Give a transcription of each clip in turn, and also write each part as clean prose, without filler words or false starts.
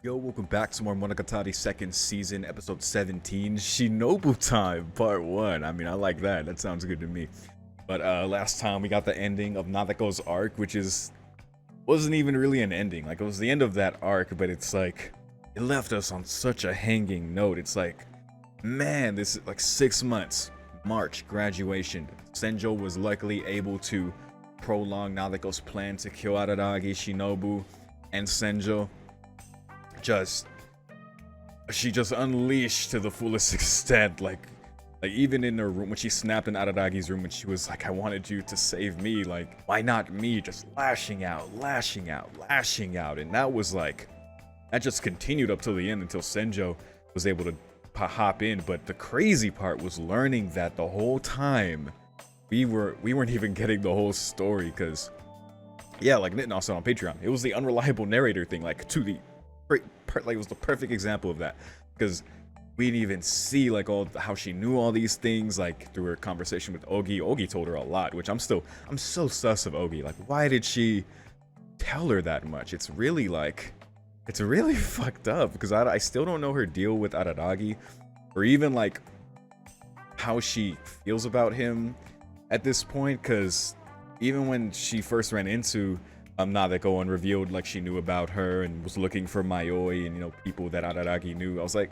Yo, welcome back to more Monogatari second season, episode 17, Shinobu Time, part 1. I mean, I like that. That sounds good to me. But last time we got the ending of Nadako's arc, which wasn't even really an ending. Like, it was the end of that arc, but it's like, it left us on such a hanging note. It's like, man, this is like 6 months, March, graduation. Senjo was luckily able to prolong Nadako's plan to kill Araragi, Shinobu, and Senjo. She just unleashed to the fullest extent, like even in her room when she snapped in Araragi's room and she was like, I wanted you to save me, like, why not me? Just lashing out, and that just continued up till the end until Senjo was able to hop in. But the crazy part was learning that the whole time we weren't even getting the whole story, because yeah, like Nitin also on Patreon, it was the unreliable narrator thing, like to the like it was the perfect example of that, because we didn't even see like how she knew all these things, like through her conversation with Ogi. Ogi told her a lot, which I'm so sus of Ogi. Like, why did she tell her that much? It's really fucked up, because I still don't know her deal with Araragi, or even like how she feels about him at this point, because even when she first ran into Nadeko and revealed like she knew about her and was looking for Mayoi and, you know, people that Araragi knew, I was like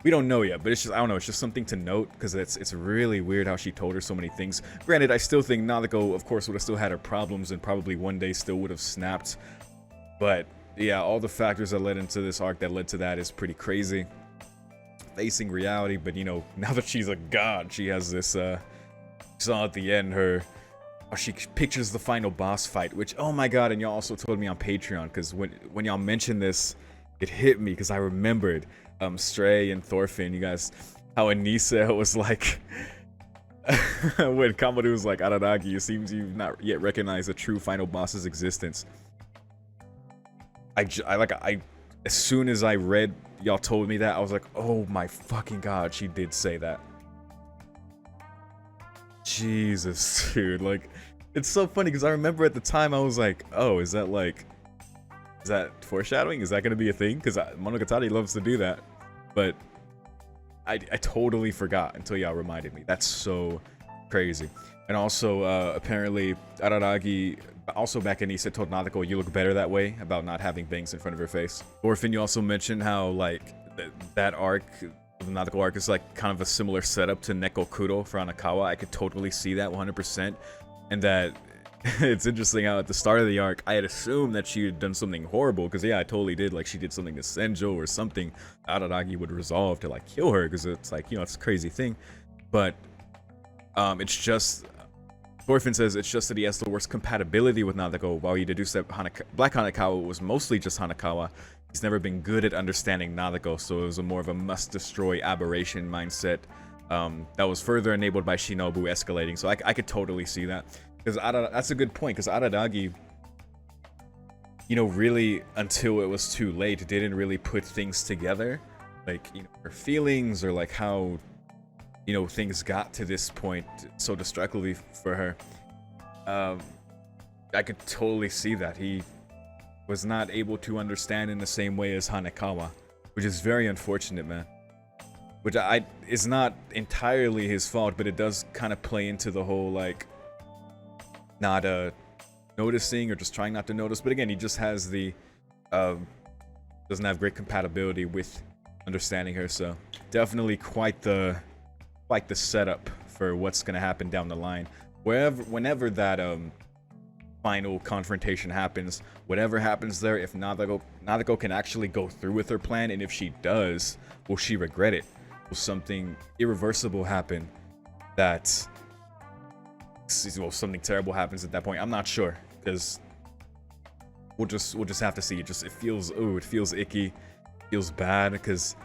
we don't know yet, but it's just, I don't know, it's just something to note, because it's really weird how she told her so many things. Granted, I still think Nadeko, of course, would have still had her problems and probably one day still would have snapped, but yeah, all the factors that led into this arc that led to that is pretty crazy. Facing reality, but you know, now that she's a god, she has this saw at the end she pictures the final boss fight, which, oh my god, and y'all also told me on Patreon, because when y'all mentioned this, it hit me, because I remembered Stray and Thorfinn, you guys, how Anissa was like when Kamaru was like, Araragi, it seems you've not yet recognized the true final boss's existence. I as soon as I read y'all told me that, I was like, oh my fucking god, she did say that. Jesus, dude, like, it's so funny, because I remember at the time I was like, oh, is that foreshadowing? Is that gonna be a thing? Because Monogatari loves to do that, but I totally forgot until y'all reminded me. That's so crazy. And also, apparently, Araragi, also back in Issa, told Nadeko, you look better that way, about not having bangs in front of her face. Orphan, you also mentioned how, like, that arc, the Nadeko arc, is like kind of a similar setup to Nekokuro for Anakawa. I could totally see that 100%. And that it's interesting how at the start of the arc, I had assumed that she had done something horrible, because yeah, I totally did. Like, she did something to Senjo or something Araragi would resolve to like kill her, because it's like, you know, it's a crazy thing. But it's just, Thorfinn says it's just that he has the worst compatibility with Nadeko, while he deduced that Black Hanekawa was mostly just Hanekawa. He's never been good at understanding Nadeko, so it was more of a must-destroy aberration mindset that was further enabled by Shinobu escalating. So I could totally see that, because that's a good point, because Araragi, you know, really, until it was too late, didn't really put things together, like, you know, her feelings, or like how, you know, things got to this point so destructively for her. I could totally see that he was not able to understand in the same way as Hanekawa, which is very unfortunate, man. Which is not entirely his fault, but it does kind of play into the whole, like, not noticing or just trying not to notice. But again, he just has the doesn't have great compatibility with understanding her. So definitely quite the setup for what's gonna happen down the line. Whenever that final confrontation happens, whatever happens there, if Nadeko can actually go through with her plan, and if she does, will she regret it? Will something irreversible happen? That, well, something terrible happens at that point? I'm not sure, because we'll just have to see. It feels icky, feels bad, because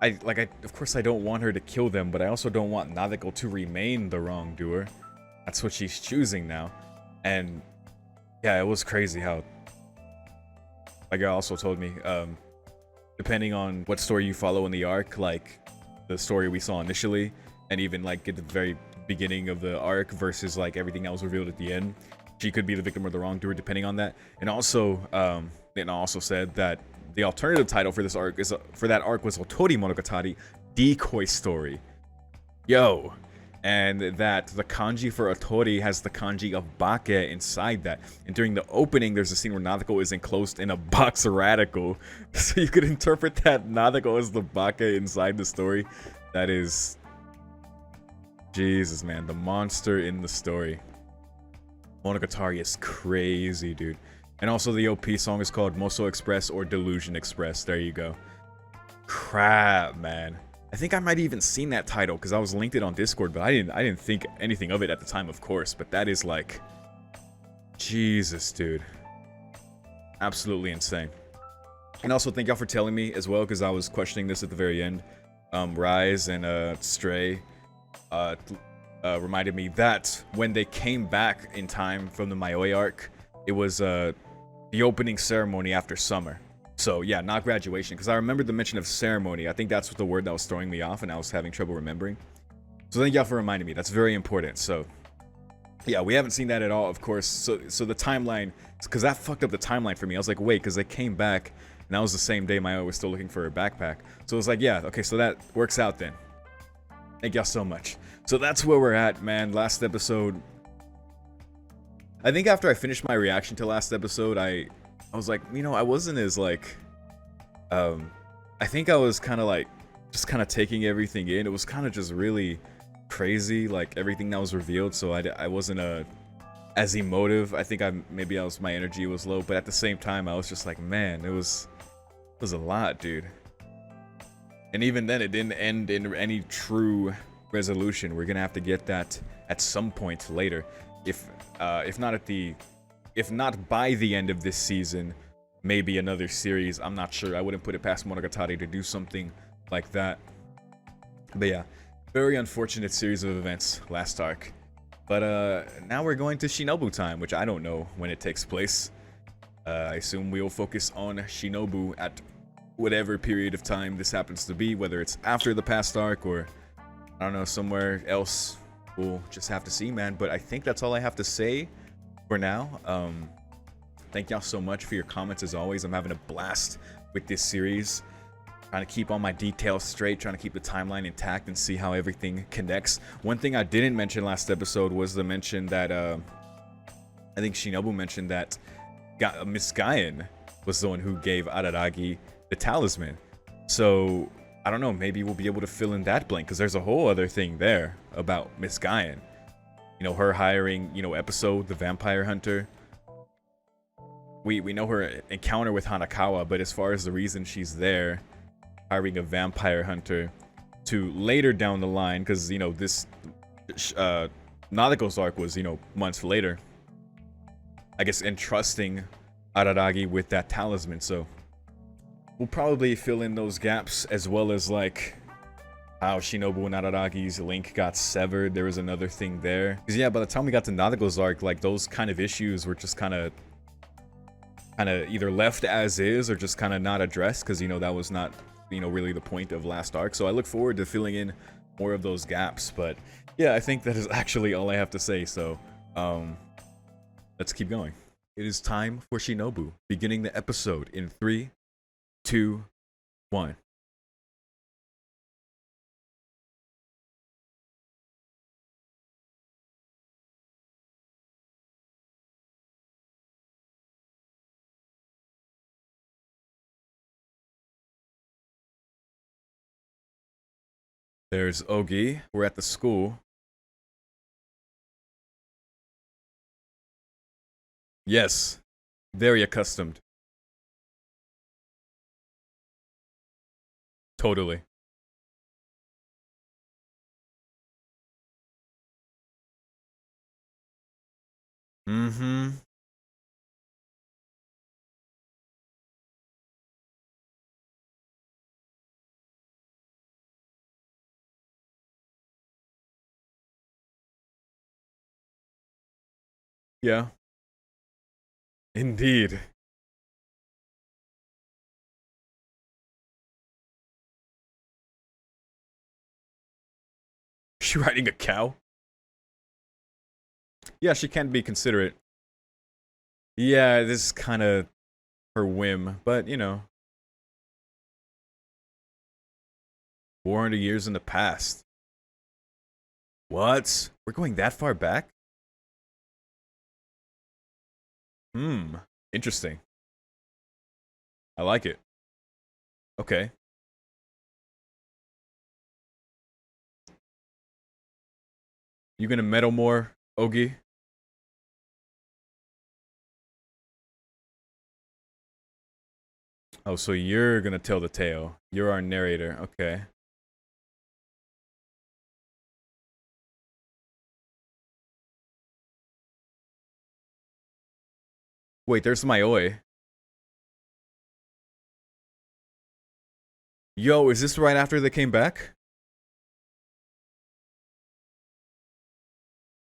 of course I don't want her to kill them, but I also don't want Nadeko to remain the wrongdoer. That's what she's choosing now. And yeah, it was crazy how, like I also told me, depending on what story you follow in the arc, like the story we saw initially, and even like at the very beginning of the arc versus like everything that was revealed at the end, she could be the victim or the wrongdoer, depending on that. And also, it also said that the alternative title for this arc is for that arc was Otori Monogatari, Decoy Story. Yo. And that the kanji for Otori has the kanji of Bake inside that. And during the opening, there's a scene where Nadeko is enclosed in a box radical. So you could interpret that Nadeko is the Bake inside the story. That is... Jesus, man. The monster in the story. Monogatari is crazy, dude. And also the OP song is called Moso Express or Delusion Express. There you go. Crap, man. I think I might even seen that title because I was linked it on Discord, but I didn't think anything of it at the time, of course. But that is like, Jesus, dude, absolutely insane. And also thank y'all for telling me as well, because I was questioning this at the very end. Rise and Stray reminded me that when they came back in time from the Mayoi arc, it was the opening ceremony after summer. So yeah, not graduation, because I remembered the mention of ceremony. I think that's what the word that was throwing me off, and I was having trouble remembering. So thank y'all for reminding me. That's very important. So yeah, we haven't seen that at all, of course. So the timeline, because that fucked up the timeline for me. I was like, wait, because they came back, and that was the same day Mayo was still looking for her backpack. So it was like, yeah, okay, so that works out then. Thank y'all so much. So that's where we're at, man. Last episode. I think after I finished my reaction to last episode, I was like, you know, I wasn't as like, I think I was kind of like, just kind of taking everything in. It was kind of just really crazy, like everything that was revealed. So I wasn't as emotive. I think my energy was low, but at the same time, I was just like, man, it was a lot, dude. And even then, it didn't end in any true resolution. We're gonna have to get that at some point later, if not by the end of this season, maybe another series. I'm not sure. I wouldn't put it past Monogatari to do something like that. But yeah, very unfortunate series of events last arc. But now we're going to Shinobu time, which I don't know when it takes place. I assume we will focus on Shinobu at whatever period of time this happens to be, whether it's after the past arc or, I don't know, somewhere else. We'll just have to see, man. But I think that's all I have to say for now. Thank y'all so much for your comments as always. I'm having a blast with this series, trying to keep all my details straight, trying to keep the timeline intact and see how everything connects. One thing I didn't mention last episode was the mention that I think Shinobu mentioned that Miss Gaien was the one who gave Araragi the talisman. So I don't know, maybe we'll be able to fill in that blank, because there's a whole other thing there about Miss Gaien. You know, her hiring, you know, Episode, the vampire hunter. We know her encounter with Hanakawa, but as far as the reason she's there, hiring a vampire hunter to later down the line, because, you know, this Nadeko's arc was, you know, months later, I guess entrusting Araragi with that talisman. So we'll probably fill in those gaps, as well as like how Shinobu and Araragi's link got severed. There was another thing there, because yeah, by the time we got to Nadeko's arc, like those kind of issues were just kind of either left as is or just kind of not addressed, because, you know, that was not, you know, really the point of last arc. So I look forward to filling in more of those gaps. But yeah, I think that is actually all I have to say. So let's keep going. It is time for Shinobu, beginning the episode in 3, 2, 1. There's Ogi. We're at the school. Yes, very accustomed. Totally. Mm-hmm. Yeah. Indeed. She riding a cow? Yeah, she can be considerate. Yeah, this is kind of her whim, but you know, 400 years in the past. What? We're going that far back? Hmm. Interesting. I like it. Okay. You gonna meddle more, Ogi? Oh, so you're gonna tell the tale. You're our narrator. Okay. Wait, there's my oi. Yo, is this right after they came back?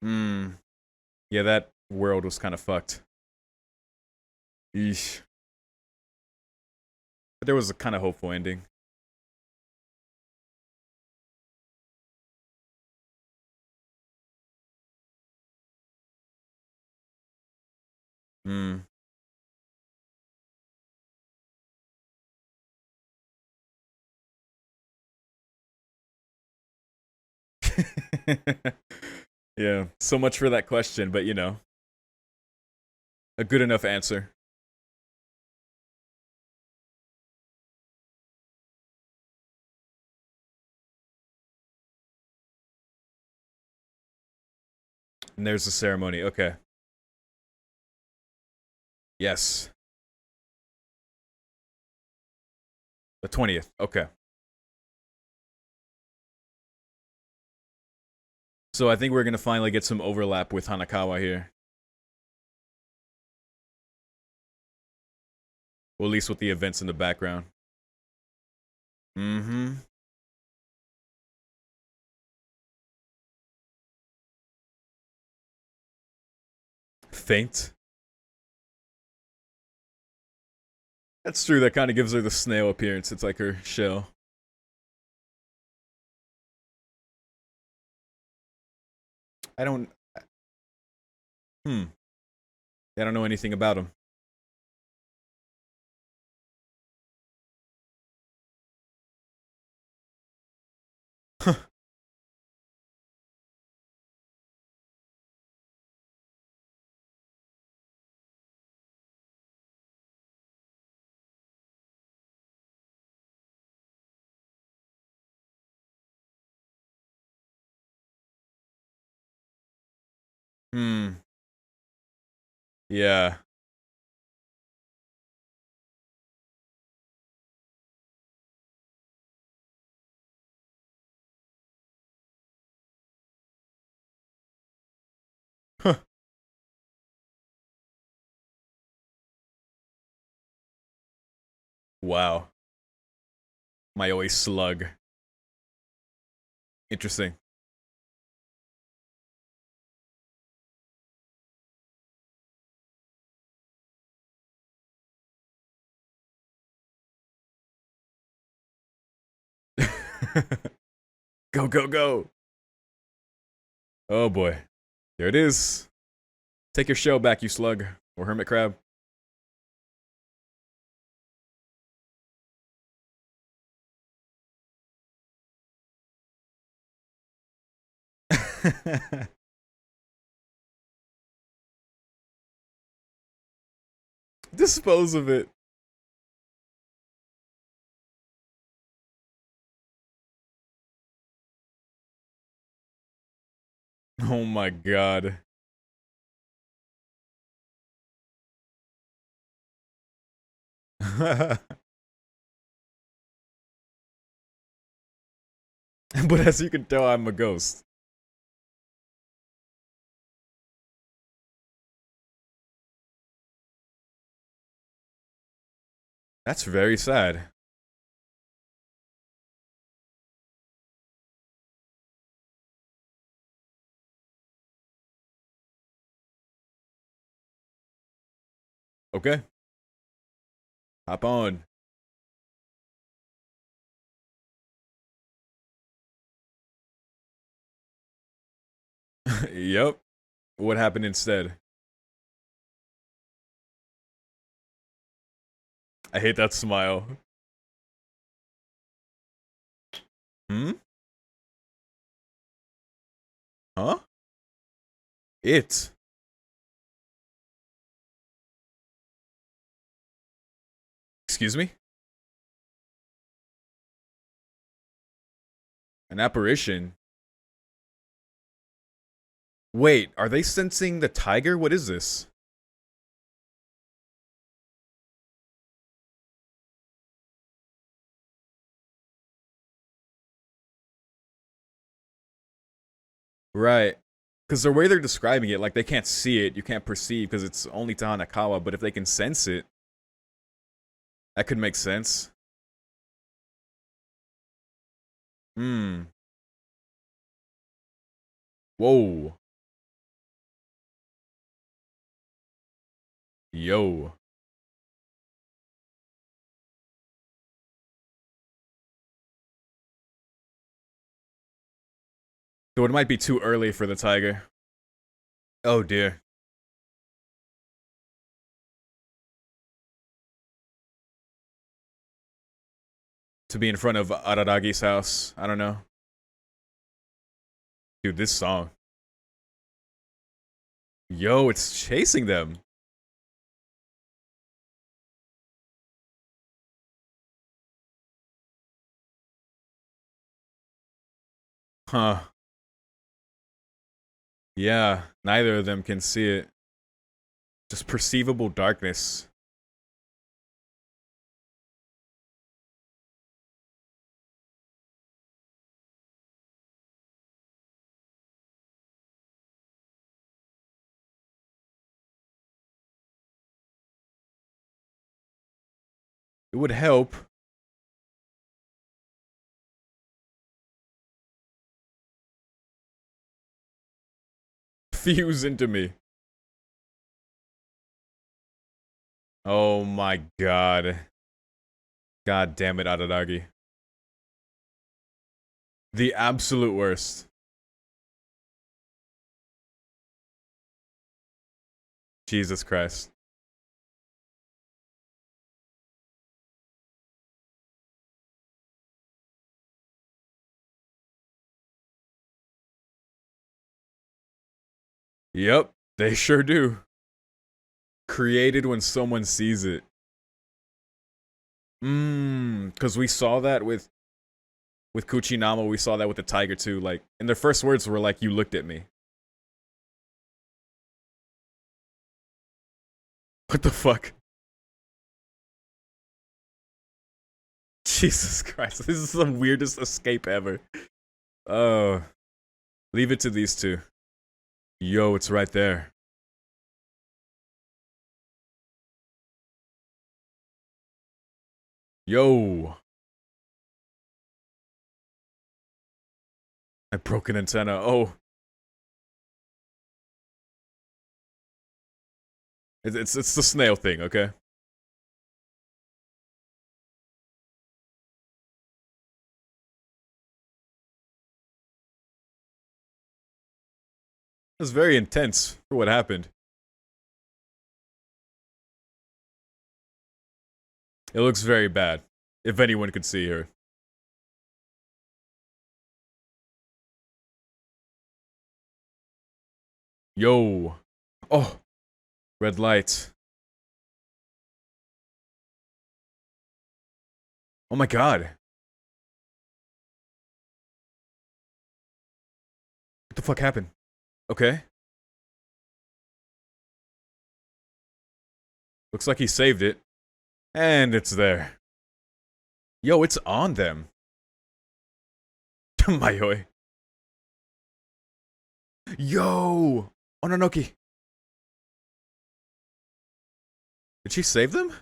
Hmm. Yeah, that world was kind of fucked. Eesh. But there was a kind of hopeful ending. Hmm. Yeah. So much for that question, but you know, a good enough answer. And there's the ceremony. Okay. Yes. The 20th. Okay. So I think we're gonna finally get some overlap with Hanakawa here. Or at least with the events in the background. Mm-hmm. Faint. That's true. That kind of gives her the snail appearance. It's like her shell. I don't. Hmm. I don't know anything about him. Hmm. Yeah. Huh. Wow. My always slug. Interesting. Go, go, go. Oh boy. There it is. Take your shell back, you slug. Or hermit crab. Dispose of it. Oh my god. But as you can tell, I'm a ghost. That's very sad. Okay. Hop on. Yep. What happened instead? I hate that smile. Hmm? Huh? It. Excuse me? An apparition? Wait, are they sensing the tiger? What is this? Right. Because the way they're describing it, like they can't see it, you can't perceive because it's only to Hanakawa, but if they can sense it, that could make sense. Hmm. Whoa. Yo. So it might be too early for the tiger. Oh dear. To be in front of Araragi's house. I don't know. Dude, this song. Yo, it's chasing them. Huh. Yeah, neither of them can see it. Just perceivable darkness. It would help. Fuse into me. Oh my god. God damn it, Araragi. The absolute worst. Jesus Christ. Yep, they sure do. Created when someone sees it. Because we saw that with Kuchinama, we saw that with the tiger too. Like, and their first words were like, "You looked at me." What the fuck? Jesus Christ, this is the weirdest escape ever. Oh, leave it to these two. Yo, it's right there. Yo, I broke an antenna. Oh, it's the snail thing, okay? It's very intense for what happened. It looks very bad. If anyone could see her. Yo. Oh, red light. Oh my god. What the fuck happened? Okay. Looks like he saved it. And it's there. Yo, it's on them. Mayoi. Yo! Ononoki. Did she save them?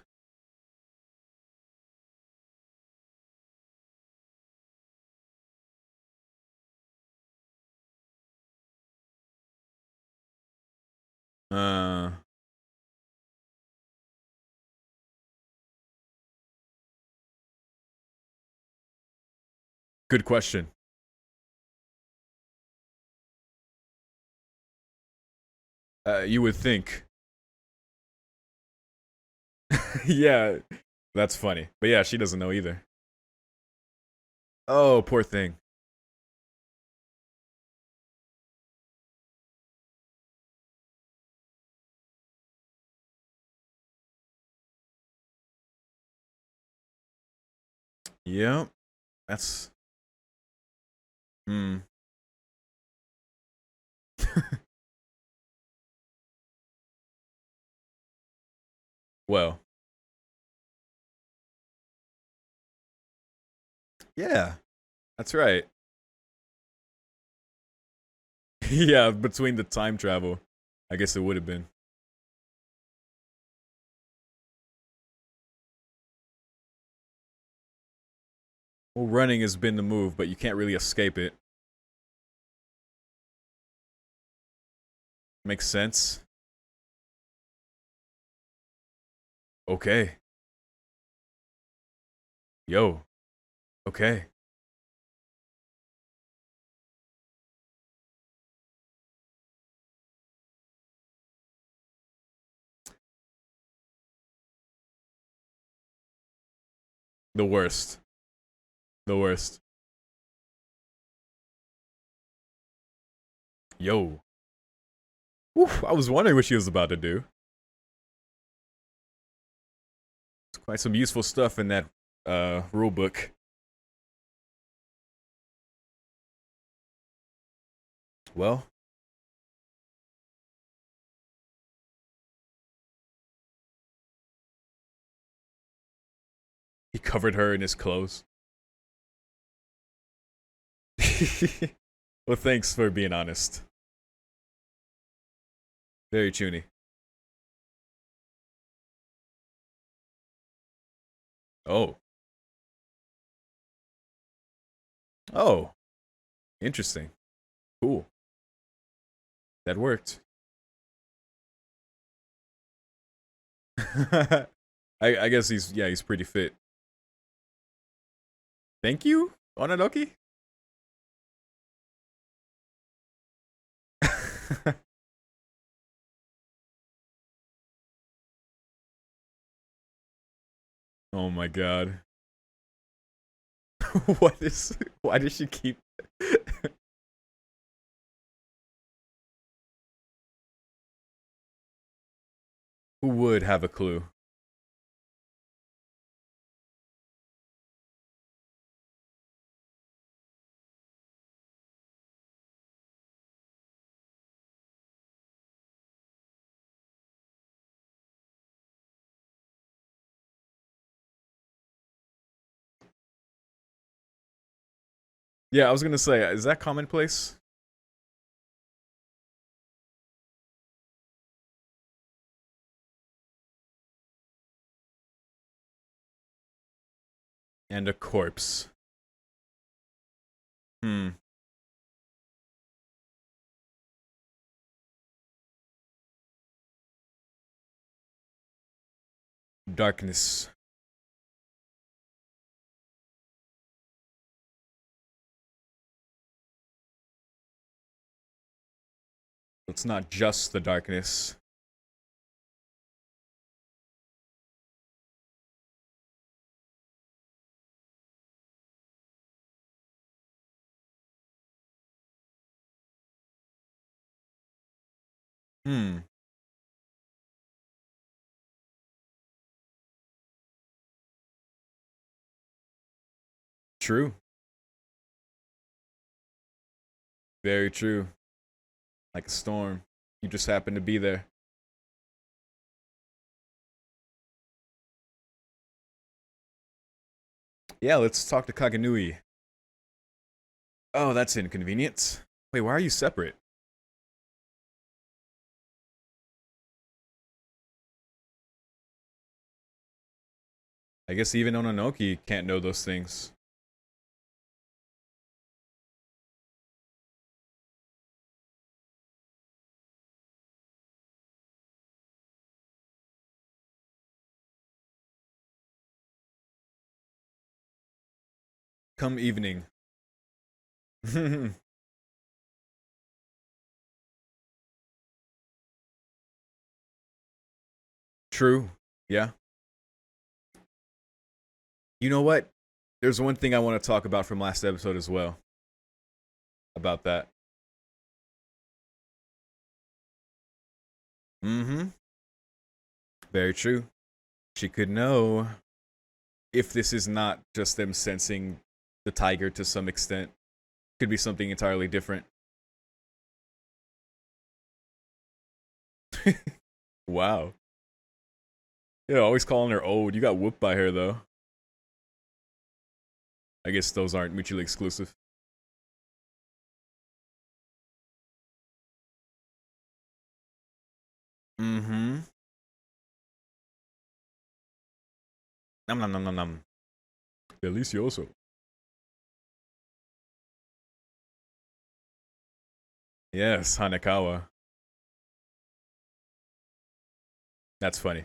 Uh, good question. You would think. Yeah. That's funny. But yeah, she doesn't know either. Oh, poor thing. Yep. That's hmm. Well, yeah, that's right. Yeah, between the time travel, I guess it would have been. Well, running has been the move, but you can't really escape it. Makes sense. Okay. Yo. Okay. The worst. The worst. Yo. Oof, I was wondering what she was about to do. It's quite some useful stuff in that rule book. Well, he covered her in his clothes. Well, thanks for being honest. Very chuny. Oh. Oh. Interesting. Cool. That worked. I guess he's pretty fit. Thank you, Onadoki? Oh my god. What is why does she keep who would have a clue? Yeah, I was gonna say, is that commonplace? And a corpse. Hmm. Darkness. It's not just the darkness. Hmm. True. Very true. Like a storm. You just happen to be there. Yeah, let's talk to Kaganui. Oh, that's inconvenient. Wait, why are you separate? I guess even Ononoki can't know those things. Come evening. True. Yeah. You know what? There's one thing I want to talk about from last episode as well. About that. Mm-hmm. Very true. She could know if this is not just them sensing the tiger to some extent. Could be something entirely different. Wow. Yeah, always calling her old. You got whooped by her though. I guess those aren't mutually exclusive. Mm-hmm. Nom nom nom nom nom. Delicioso. Yes, Hanekawa. That's funny.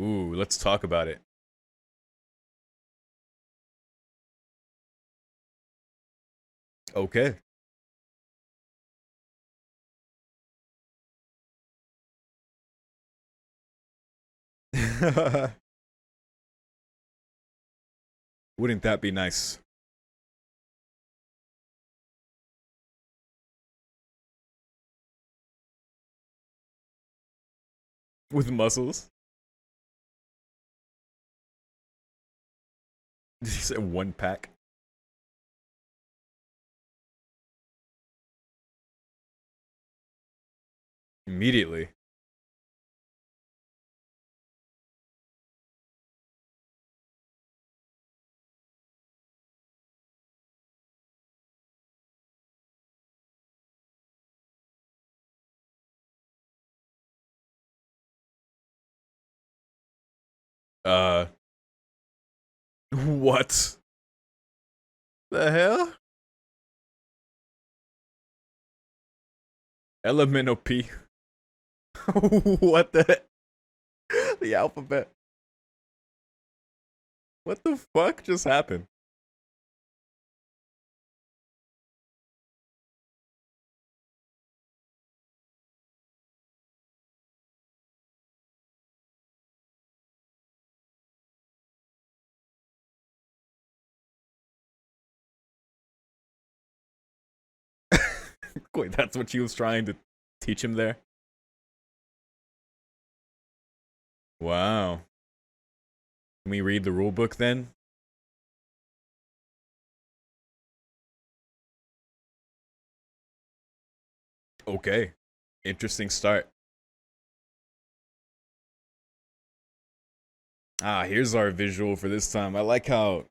Ooh, let's talk about it. Okay. Wouldn't that be nice? With muscles? Did you say one pack? Immediately. Uh, what the hell? Elemental P. What the? The alphabet. What the fuck just happened? Wait, that's what she was trying to teach him there? Wow. Can we read the rule book then? Okay. Interesting start. Ah, here's our visual for this time. I like how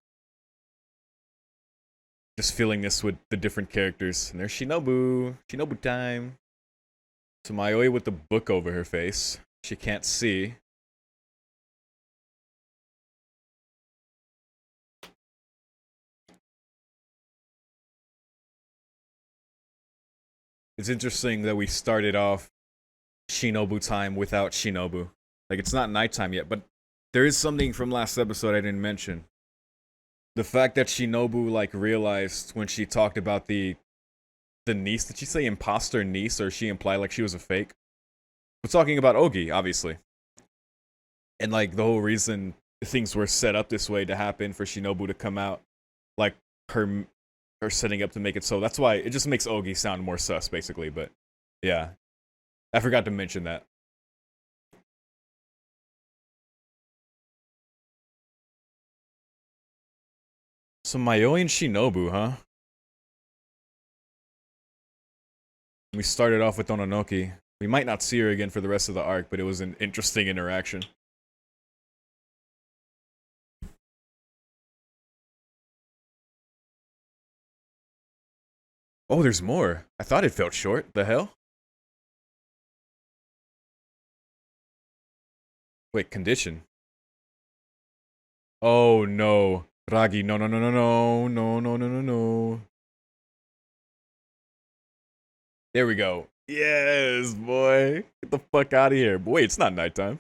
just feeling this with the different characters. And there's Shinobu. Shinobu time. So Mayoi with the book over her face. She can't see. It's interesting that we started off Shinobu time without Shinobu. Like, it's not nighttime yet, but there is something from last episode I didn't mention. The fact that Shinobu, like, realized when she talked about the niece, did she say imposter niece, or she implied like she was a fake? We're talking about Ogi, obviously. And, like, the whole reason things were set up this way to happen for Shinobu to come out, like, her setting up to make it so. That's why it just makes Ogi sound more sus, basically, but yeah. I forgot to mention that. So Mayoi and Shinobu, huh? We started off with Ononoki. We might not see her again for the rest of the arc, but it was an interesting interaction. Oh, there's more. I thought it felt short. The hell? Wait, condition. Oh no. Ragi, no, no, no, no, no, no, no, no, no, no. There we go. Yes, boy. Get the fuck out of here. Wait, it's not nighttime.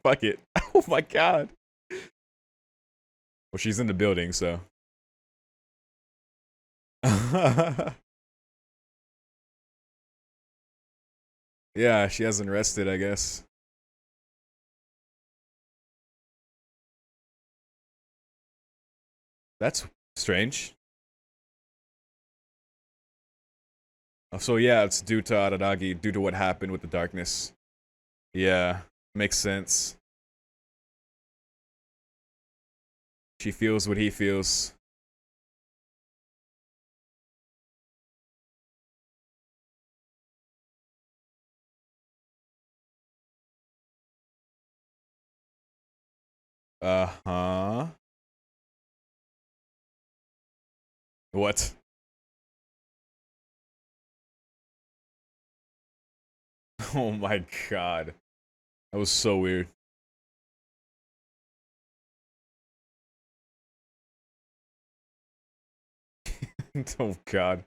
Fuck it. Oh my god. Well, she's in the building, so. Yeah, she hasn't rested, I guess. That's strange. So yeah, it's due to Araragi, due to what happened with the darkness. Yeah, makes sense. She feels what he feels. Uh-huh. What? Oh my god. That was so weird. Oh god.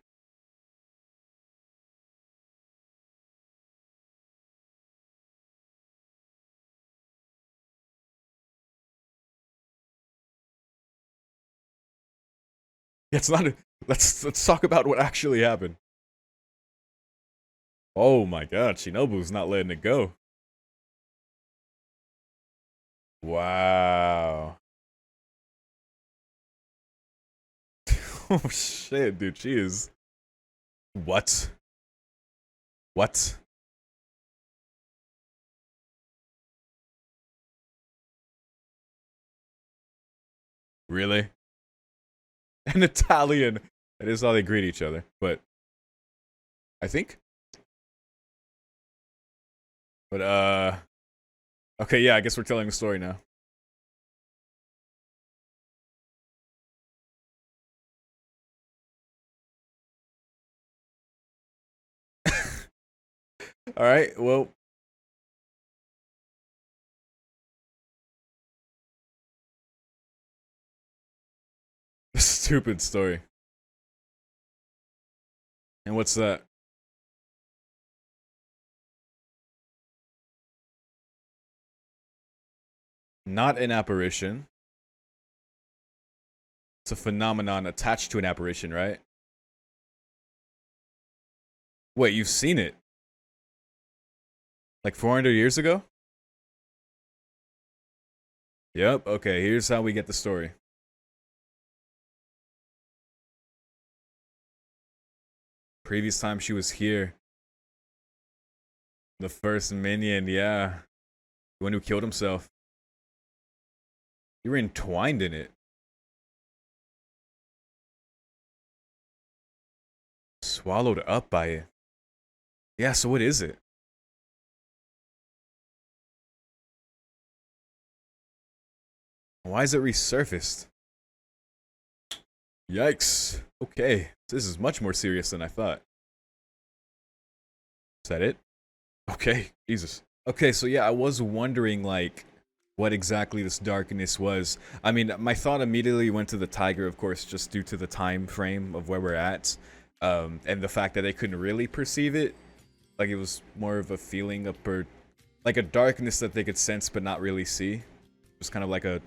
It's not a, let's talk about what actually happened. Oh my god, Shinobu's not letting it go. Wow. Oh shit, dude, she is. What? What? Really? An Italian. That is how they greet each other. But I think. But okay, yeah, I guess we're telling the story now. All right. Well, stupid story. And what's that? Not an apparition. It's a phenomenon attached to an apparition, right? Wait, you've seen it? Like 400 years ago? Yep. Okay, here's how we get the story. Previous time she was here. The first minion, yeah. The one who killed himself. You were entwined in it. Swallowed up by it. Yeah, so what is it? Why is it resurfaced? Yikes. Okay. This is much more serious than I thought. Is that it? Okay. Jesus. Okay, so yeah, I was wondering, like, what exactly this darkness was. I mean, my thought immediately went to the tiger, of course, just due to the time frame of where we're at. And the fact that they couldn't really perceive it. Like, it was more of a feeling of, like a darkness that they could sense but not really see. It was kind of like a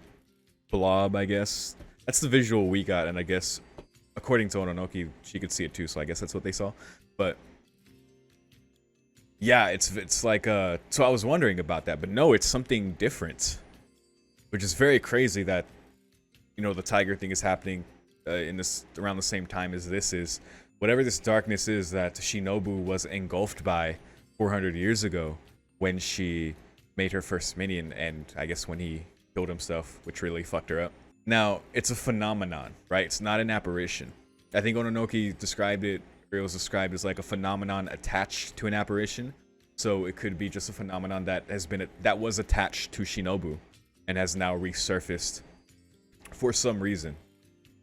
blob, I guess. That's the visual we got, and I guess according to Ononoki, she could see it too, so I guess that's what they saw. But yeah, it's like so I was wondering about that, but no, it's something different, which is very crazy that, you know, the tiger thing is happening in this around the same time as this is. Whatever this darkness is that Shinobu was engulfed by 400 years ago when she made her first minion, and I guess when he killed himself, which really fucked her up. Now, it's a phenomenon, right? It's not an apparition. I think Ononoki described it, or it was described as like a phenomenon attached to an apparition. So it could be just a phenomenon that was attached to Shinobu and has now resurfaced for some reason.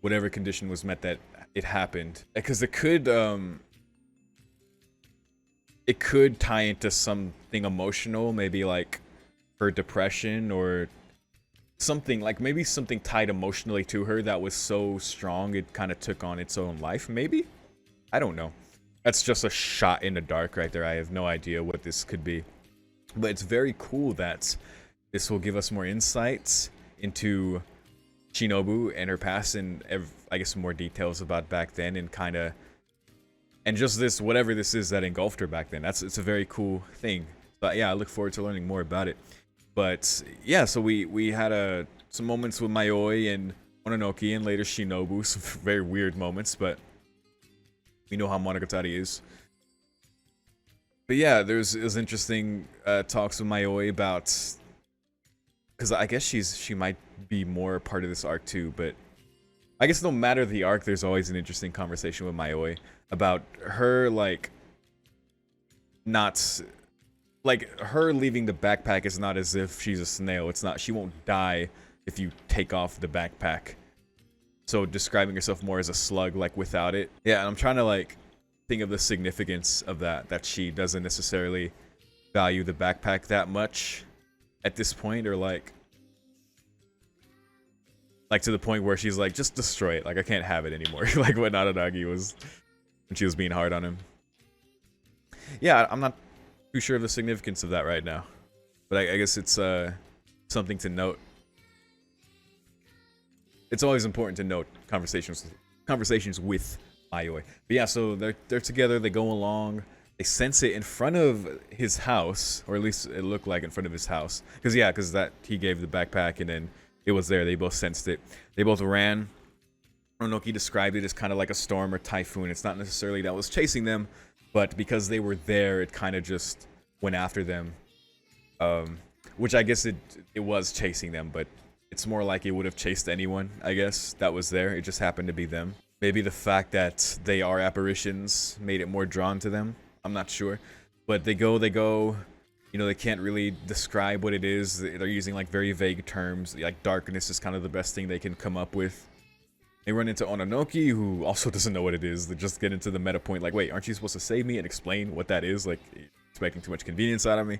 Whatever condition was met that it happened. Because it could tie into something emotional, maybe like her depression or something, like maybe something tied emotionally to her that was so strong it kind of took on its own life, maybe? I don't know. That's just a shot in the dark right there. I have no idea what this could be. But it's very cool that this will give us more insights into Shinobu and her past, and I guess more details about back then, and kind of And just this, whatever this is that engulfed her back then, it's a very cool thing. But yeah, I look forward to learning more about it. But yeah, so we had some moments with Mayoi and Mononoke and later Shinobu, some very weird moments, but we know how Monogatari is. But yeah, it was interesting talks with Mayoi about, because I guess she might be more part of this arc too, but I guess no matter the arc, there's always an interesting conversation with Mayoi about her, like, not, like, her leaving the backpack is not as if she's a snail. It's not, she won't die if you take off the backpack. So describing herself more as a slug, like, without it. Yeah, and I'm trying to, like, think of the significance of that she doesn't necessarily value the backpack that much at this point, or like to the point where she's like, just destroy it, like I can't have it anymore. Like what Aranagi was when she was being hard on him. Yeah, I'm not too sure of the significance of that right now, but I guess it's something to note. It's always important to note conversations with Mayoi. But yeah, so they're together, they go along, they sense it in front of his house, or at least it looked like in front of his house, because that he gave the backpack and then it was there. They both sensed it. They both ran. Mononoke described it as kind of like a storm or typhoon. It's not necessarily that was chasing them, but because they were there, it kind of just went after them. Which I guess it was chasing them, but it's more like it would have chased anyone, I guess, that was there. It just happened to be them. Maybe the fact that they are apparitions made it more drawn to them. I'm not sure. But they go, you know, they can't really describe what it is. They're using like very vague terms. Like darkness is kind of the best thing they can come up with. They run into Ononoki, who also doesn't know what it is. They just get into the meta point like, wait, aren't you supposed to save me and explain what that is? Like, expecting too much convenience out of me.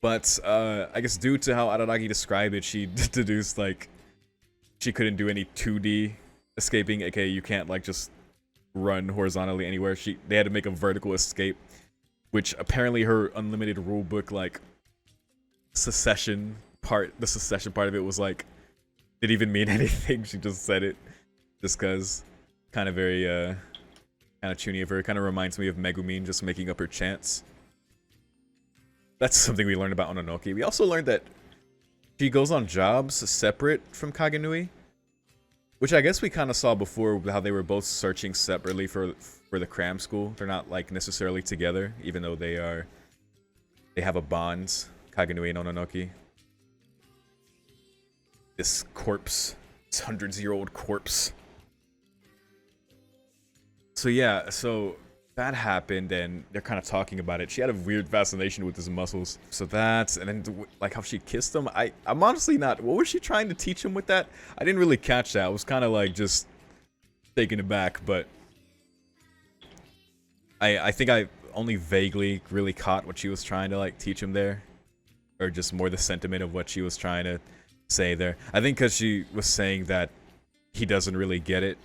But I guess due to how Aranagi described it, she deduced like she couldn't do any 2D escaping, aka you can't like just run horizontally anywhere. They had to make a vertical escape, which apparently her unlimited rulebook like the secession part of it was like didn't even mean anything. She just said it just cause. Kind of very kind of chuny of her. Kind of reminds me of Megumin just making up her chants. That's something we learned about Ononoki. We also learned that she goes on jobs separate from Kagenui, which I guess we kind of saw before, how they were both searching separately for the cram school. They're not like necessarily together, even though they have a bond, Kagenui and Ononoki. This corpse, this hundreds-year-old corpse. So yeah, so that happened, and they're kind of talking about it. She had a weird fascination with his muscles. So that's, and then like how she kissed him. I'm honestly not, what was she trying to teach him with that? I didn't really catch that. I was kind of like just taken aback, but I think I only vaguely really caught what she was trying to like teach him there, or just more the sentiment of what she was trying to say there. I think because she was saying that he doesn't really get it.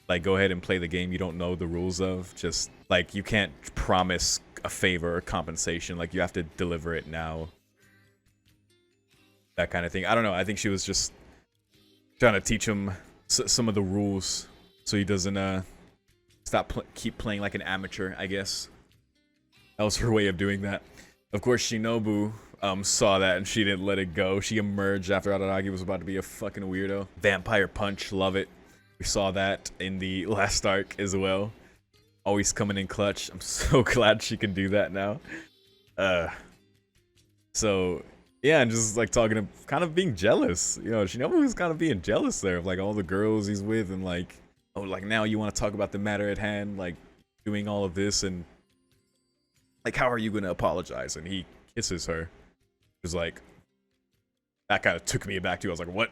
Like, go ahead and play the game you don't know the rules of. Just, like, you can't promise a favor or compensation. Like, you have to deliver it now. That kind of thing. I don't know. I think she was just trying to teach him some of the rules so he doesn't keep playing like an amateur, I guess. That was her way of doing that. Of course, Shinobu saw that and she didn't let it go. She emerged after Aranagi was about to be a fucking weirdo. Vampire punch. Love it. We saw that in the last arc as well. Always coming in clutch. I'm so glad she can do that now. So, yeah, and just like talking to, kind of being jealous. You know, Shinobu was kind of being jealous there of like all the girls he's with, and like, oh, like now you want to talk about the matter at hand, like doing all of this, and like, how are you going to apologize? And he kisses her. It was like, that kind of took me aback too. I was like, what?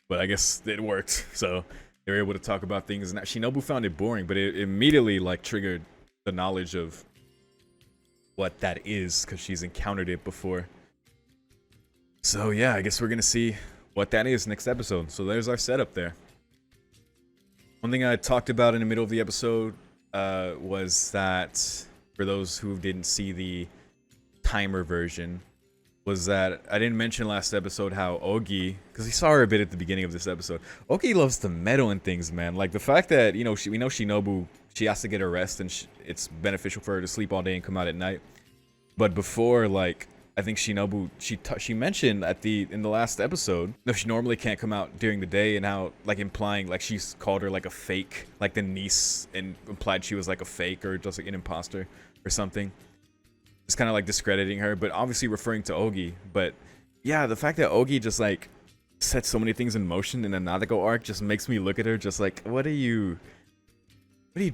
But I guess it worked. So they were able to talk about things, and Shinobu found it boring, but it immediately like triggered the knowledge of what that is, because she's encountered it before. So yeah, I guess we're gonna see what that is next episode. So there's our setup there. One thing I talked about in the middle of the episode was that, for those who didn't see the timer version, was that I didn't mention last episode how Ogi, because we saw her a bit at the beginning of this episode. Ogi loves to meddle in things, man. Like the fact that, you know, we know Shinobu, she has to get her rest, and it's beneficial for her to sleep all day and come out at night. But before, like, I think Shinobu, she mentioned in the last episode, no, she normally can't come out during the day, and how, like, implying, like, she's called her like a fake, like the niece, and implied she was like a fake or just like an imposter or something. It's kind of like discrediting her, but obviously referring to Ogi. But yeah, the fact that Ogi just like set so many things in motion in the Nadeko arc just makes me look at her just like, what are you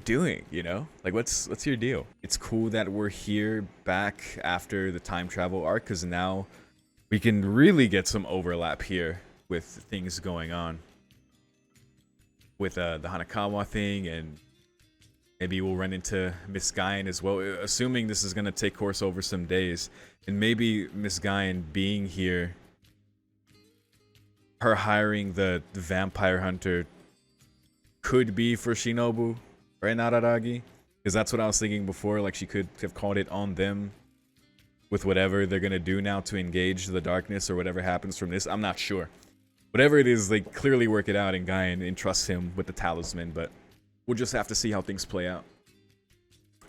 doing? You know, like what's your deal? It's cool that we're here back after the time travel arc, because now we can really get some overlap here with things going on with the Hanakawa thing, and maybe we'll run into Miss Guyan as well, assuming this is going to take course over some days. And maybe Miss Guyan being here, her hiring the vampire hunter, could be for Shinobu, right, Nararagi? Because that's what I was thinking before, like she could have called it on them with whatever they're going to do now to engage the darkness or whatever happens from this. I'm not sure. Whatever it is, they clearly work it out, and Guyan entrusts him with the talisman, but we'll just have to see how things play out.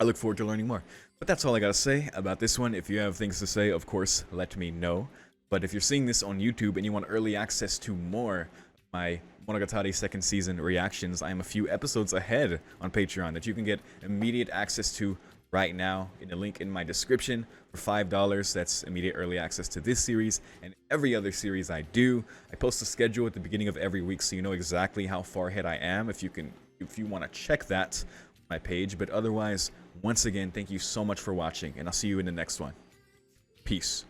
I look forward to learning more. But that's all I gotta say about this one. If you have things to say, of course, let me know. But if you're seeing this on YouTube and you want early access to more of my Monogatari second season reactions, I am a few episodes ahead on Patreon that you can get immediate access to right now in the link in my description for $5. That's immediate early access to this series and every other series I do. I post a schedule at the beginning of every week, so you know exactly how far ahead I am if you want to check that on my page. But otherwise, once again, thank you so much for watching, and I'll see you in the next one. Peace.